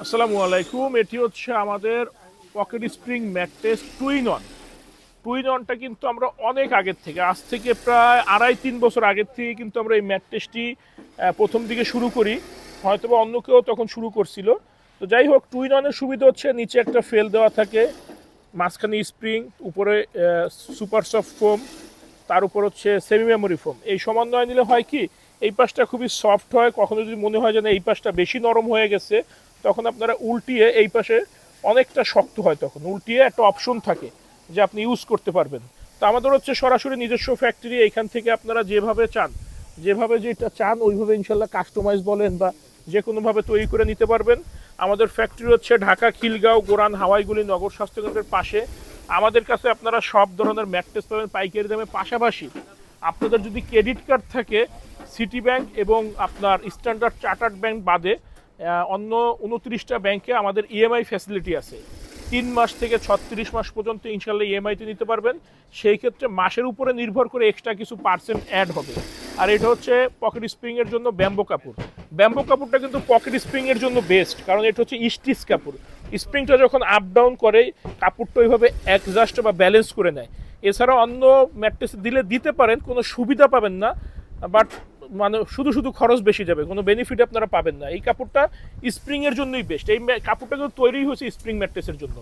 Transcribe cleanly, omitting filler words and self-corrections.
আসসালামু আলাইকুম। এটি হচ্ছে আমাদের পকেট স্প্রিং ম্যাট্রেস টুইন অনটা কিন্তু আমরা অনেক আগের থেকে, আজ থেকে প্রায় 2.5-3 বছর আগের থেকে কিন্তু আমরা এই ম্যাট্রেসটি প্রথম দিকে শুরু করি। হয়তো বা অন্য কেউ তখন শুরু করছিল। তো যাই হোক, টুইন অনের সুবিধা হচ্ছে নিচে একটা ফেল দেওয়া থাকে, মাঝখানে স্প্রিং, উপরে সুপার সফট ফোম, তার উপর হচ্ছে সেমি মেমোরি ফোম। এই সমন্বয় নিলে হয় কি, এই পাশটা খুবই সফট হয়। কখনো যদি মনে হয় যে না এই পাশটা বেশি নরম হয়ে গেছে, তখন আপনারা উল্টিয়ে এই পাশে অনেকটা শক্ত হয়, তখন উল্টিয়ে একটা অপশন থাকে যে আপনি ইউজ করতে পারবেন। তো আমাদের হচ্ছে সরাসরি নিজস্ব ফ্যাক্টরি, এইখান থেকে আপনারা যেভাবে চান, যেভাবে যেটা চান ওইভাবে ইনশাল্লাহ কাস্টমাইজ বলেন বা যে কোনোভাবে তৈরি করে নিতে পারবেন। আমাদের ফ্যাক্টরি হচ্ছে ঢাকা খিলগাঁও গোরান হাওয়াইগুলি নগর স্বাস্থ্যকেন্দ্রের পাশে। আমাদের কাছে আপনারা সব ধরনের ম্যাট্রেস পাবেন পাইকারি দামে। পাশাপাশি আপনাদের যদি ক্রেডিট কার্ড থাকে, সিটি ব্যাংক এবং আপনার স্ট্যান্ডার্ড চার্টার্ড ব্যাংক বাদে অন্য 29টা ব্যাংকে আমাদের ইএমআই ফ্যাসিলিটি আছে। 3 মাস থেকে 36 মাস পর্যন্ত ইনশাল্লাহ ইএমআইতে নিতে পারবেন। সেই ক্ষেত্রে মাসের উপরে নির্ভর করে এক্সট্রা কিছু পার্সেন্ট অ্যাড হবে। আর এটা হচ্ছে পকেট স্প্রিংয়ের জন্য ব্যাম্বো কাপড়। ব্যাম্বো কাপড়টা কিন্তু পকেট স্প্রিংয়ের জন্য বেস্ট, কারণ এটা হচ্ছে স্টিচ কাপড়। স্প্রিংটা যখন আপ ডাউন করে, কাপড়টা ওইভাবে অ্যাডজাস্ট বা ব্যালেন্স করে নেয়। এছাড়া অন্য ম্যাট্রেস দিতে পারেন, কোনো সুবিধা পাবেন না, বাট মানে শুধু শুধু খরচ বেশি যাবে, কোনো বেনিফিট আপনারা পাবেন না। এই কাপড়টা স্প্রিংয়ের জন্যই বেস্ট। এই কাপড়টা কিন্তু তৈরি হয়েছে স্প্রিং ম্যাট্রেসের জন্য।